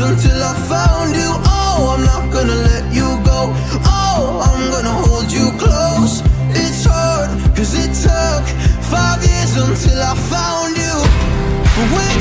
until I found you. Oh, I'm not gonna let you go. Oh, I'm gonna hold you close. It's hard, cause it took 5 years until I found you. But when